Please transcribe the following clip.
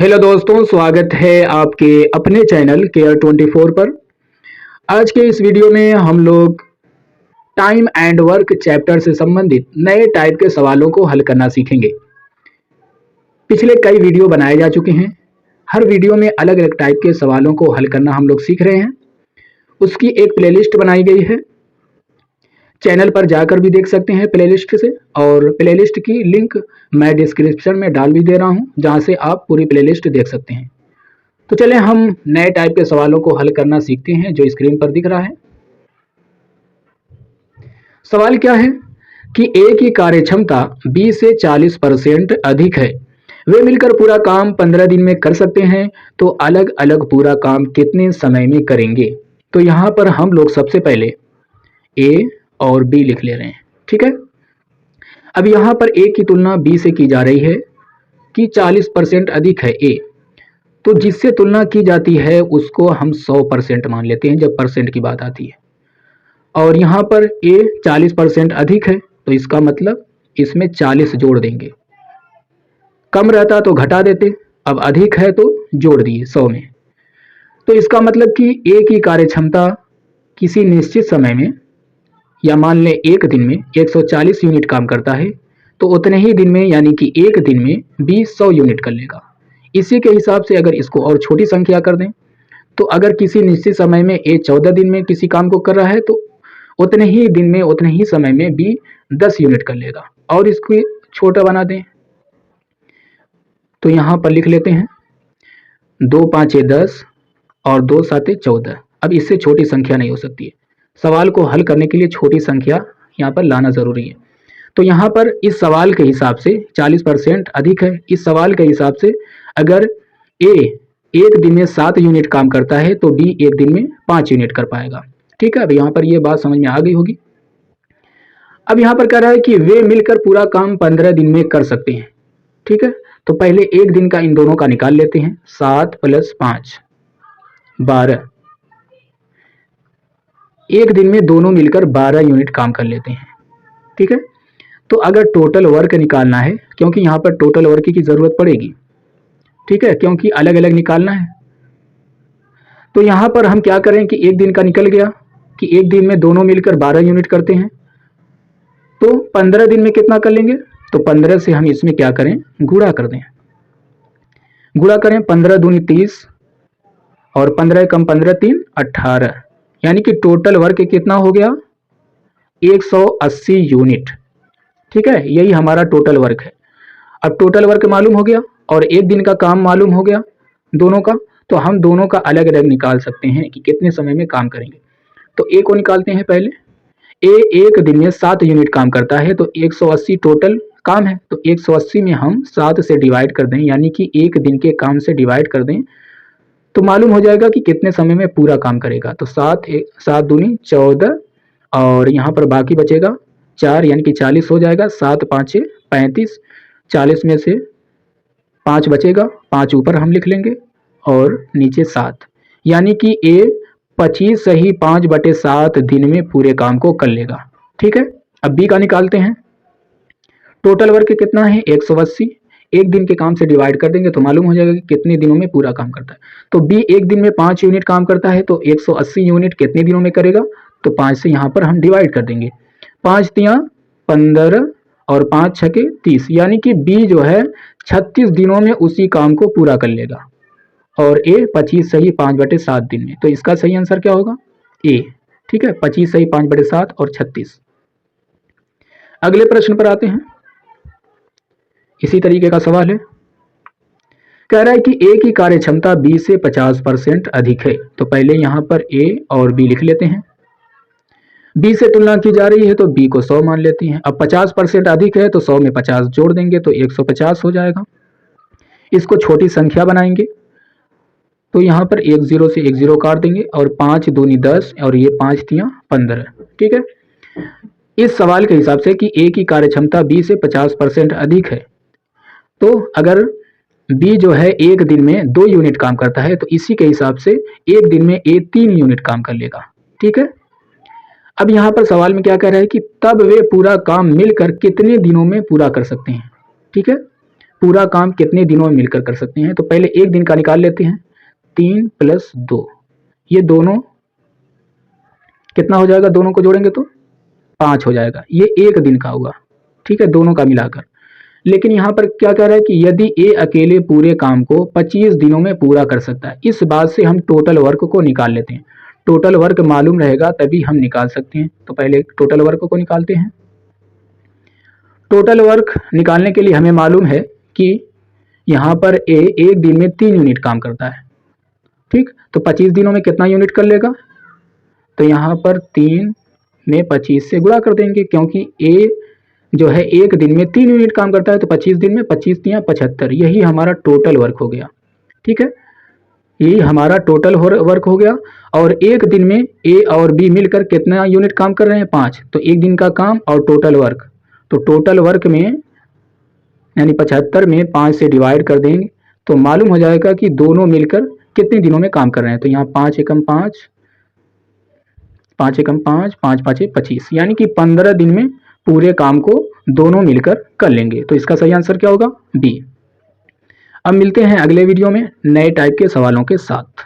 Hello दोस्तों, स्वागत है आपके अपने चैनल केयर 24 पर। आज के इस वीडियो में हम लोग टाइम एंड वर्क चैप्टर से संबंधित नए टाइप के सवालों को हल करना सीखेंगे। पिछले कई वीडियो बनाए जा चुके हैं। हर वीडियो में अलग अलग टाइप के सवालों को हल करना हम लोग सीख रहे हैं। उसकी एक प्लेलिस्ट बनाई गई है, चैनल पर जाकर भी देख सकते हैं प्लेलिस्ट से, और प्लेलिस्ट की लिंक मैं डिस्क्रिप्शन में डाल भी दे रहा हूं, जहां से आप पूरी प्लेलिस्ट देख सकते हैं। तो चलें हम नए टाइप के सवालों को हल करना सीखते हैं, जो स्क्रीन पर दिख रहा है। सवाल क्या है कि ए की कार्य क्षमता 20 से 40% अधिक है, वे मिलकर पूरा काम 15 दिन में कर सकते हैं, तो अलग अलग पूरा काम कितने समय में करेंगे। तो यहाँ पर हम लोग सबसे पहले ए और बी लिख ले रहे हैं, ठीक है। अब यहाँ पर ए की तुलना बी से की जा रही है कि 40% अधिक है ए, तो जिससे तुलना की जाती है उसको हम 100% मान लेते हैं जब परसेंट की बात आती है। और यहाँ पर ए 40% अधिक है, तो इसका मतलब इसमें 40 जोड़ देंगे। कम रहता तो घटा देते, अब अधिक है तो जोड़ दिए 100 में। तो इसका मतलब कि ए की कार्य क्षमता किसी निश्चित समय में, या मान लें एक दिन में 140 यूनिट काम करता है, तो उतने ही दिन में यानी कि एक दिन में बी 100 यूनिट कर लेगा। इसी के हिसाब से अगर इसको और छोटी संख्या कर दें, तो अगर किसी निश्चित समय में ए 14 दिन में किसी काम को कर रहा है, तो उतने ही दिन में उतने ही समय में बी 10 यूनिट कर लेगा। और इसको छोटा बना दें, तो यहाँ पर लिख लेते हैं 2 5 10 और 2 7 14। अब इससे छोटी संख्या नहीं हो सकती है। सवाल को हल करने के लिए छोटी संख्या यहाँ पर लाना जरूरी है। तो यहाँ पर इस सवाल के हिसाब से 40% अधिक है। इस सवाल के हिसाब से अगर ए एक दिन में 7 यूनिट काम करता है, तो बी एक दिन में 5 यूनिट कर पाएगा। ठीक है, अब यहाँ पर ये बात समझ में आ गई होगी। अब यहाँ पर कह रहा है कि वे मिलकर पूरा काम 15 दिन में कर सकते हैं। ठीक है, तो पहले एक दिन का इन दोनों का निकाल लेते हैं। 7 + 5 12। एक दिन में दोनों मिलकर 12 यूनिट काम कर लेते हैं। ठीक है, तो अगर टोटल वर्क निकालना है, क्योंकि यहाँ पर टोटल वर्क की जरूरत पड़ेगी, ठीक है, क्योंकि अलग अलग निकालना है। तो यहाँ पर हम क्या करें कि एक दिन का निकल गया कि एक दिन में दोनों मिलकर 12 यूनिट करते हैं, तो 15 दिन में कितना कर लेंगे। तो 15 से हम इसमें क्या करें, गुणा कर दें। गुणा करें, 15 दूनी 30 और 15 कम 15 3 18, यानी कि टोटल वर्क कितना हो गया 180 यूनिट। ठीक है, यही हमारा टोटल वर्क है। अब टोटल वर्क मालूम हो गया और एक दिन का काम मालूम हो गया दोनों का, तो हम दोनों का अलग अलग निकाल सकते हैं कि कितने समय में काम करेंगे। तो ए को निकालते हैं पहले। ए एक दिन में 7 यूनिट काम करता है, तो 180 टोटल काम है, तो 180 में हम 7 से डिवाइड कर दें, यानी कि एक दिन के काम से डिवाइड कर दें, तो मालूम हो जाएगा कि कितने समय में पूरा काम करेगा। तो 7 दूनी 14 और यहाँ पर बाकी बचेगा 4, यानी कि 40 हो जाएगा। 7 5 35, 40 में से 5 बचेगा, 5 ऊपर हम लिख लेंगे और नीचे 7, यानी कि ए 25 सही 5/7 दिन में पूरे काम को कर लेगा। ठीक है, अब बी का निकालते हैं। टोटल वर्क कितना है 180, एक दिन के काम से डिवाइड कर देंगे तो मालूम हो जाएगा कि कितने दिनों में पूरा काम करता है। तो बी एक दिन में 5 यूनिट काम करता है, तो 180 यूनिट कितने दिनों में करेगा, तो 5 से यहाँ पर हम डिवाइड कर देंगे। 5 तियां 15 और 5 छके 30, यानी कि बी जो है 36 दिनों में उसी काम को पूरा कर लेगा, और ए 25 सही 5/7 दिन में। तो इसका सही आंसर क्या होगा, ए। ठीक है, 25 सही 5/7 और 36। अगले प्रश्न पर आते हैं। इसी तरीके का सवाल है, कह रहा है कि ए की कार्य क्षमता 20 से 50% अधिक है। तो पहले यहाँ पर ए और बी लिख लेते हैं। बी से तुलना की जा रही है, तो बी को 100 मान लेते हैं। अब 50% अधिक है, तो 100 में 50 जोड़ देंगे, तो 150 हो जाएगा। इसको छोटी संख्या बनाएंगे, तो यहाँ पर 1 0 से 1 0 काट देंगे, और 5 दूनी 10 और ये 5 तियां 15। ठीक है, इस सवाल के हिसाब से कि ए की कार्य क्षमता 20 से 50% अधिक है, तो अगर बी जो है एक दिन में 2 यूनिट काम करता है, तो इसी के हिसाब से एक दिन में ए 3 यूनिट काम कर लेगा। ठीक है, अब यहाँ पर सवाल में क्या कह रहा है कि तब वे पूरा काम मिलकर कितने दिनों में पूरा कर सकते हैं। ठीक है, पूरा काम कितने दिनों में मिलकर कर सकते हैं। तो पहले एक दिन का निकाल लेते हैं, 3 + 2, ये दोनों कितना हो जाएगा, दोनों को जोड़ेंगे तो 5 हो जाएगा, ये एक दिन का हुआ, ठीक है, दोनों का मिलाकर। लेकिन यहाँ पर क्या कह रहा है कि यदि ए अकेले पूरे काम को 25 दिनों में पूरा कर सकता है, इस बात से हम टोटल वर्क को निकाल लेते हैं। टोटल वर्क मालूम रहेगा तभी हम निकाल सकते हैं। तो पहले टोटल वर्क को निकालते हैं। टोटल वर्क निकालने के लिए हमें मालूम है कि यहाँ पर ए एक दिन में 3 यूनिट काम करता है, ठीक। तो 25 दिनों में कितना यूनिट कर लेगा, तो यहाँ पर 3 में 25 से गुणा कर देंगे, क्योंकि ए जो है एक दिन में 3 यूनिट काम करता है। तो 25 दिन में 25 × 75, यही हमारा टोटल वर्क हो गया, ठीक है, यही हमारा टोटल वर्क हो गया। और एक दिन में ए और बी मिलकर कितना यूनिट काम कर रहे हैं, 5। तो एक दिन का काम और टोटल वर्क, तो टोटल वर्क में यानी 75 में 5 से डिवाइड कर देंगे तो मालूम हो जाएगा कि दोनों मिलकर कितने दिनों में काम कर रहे हैं। तो यहाँ 5 × 5, 5 × 5, 5 × 5 = 25, यानी कि 15 दिन में पूरे काम को दोनों मिलकर कर लेंगे। तो इसका सही आंसर क्या होगा, बी। अब मिलते हैं अगले वीडियो में नए टाइप के सवालों के साथ।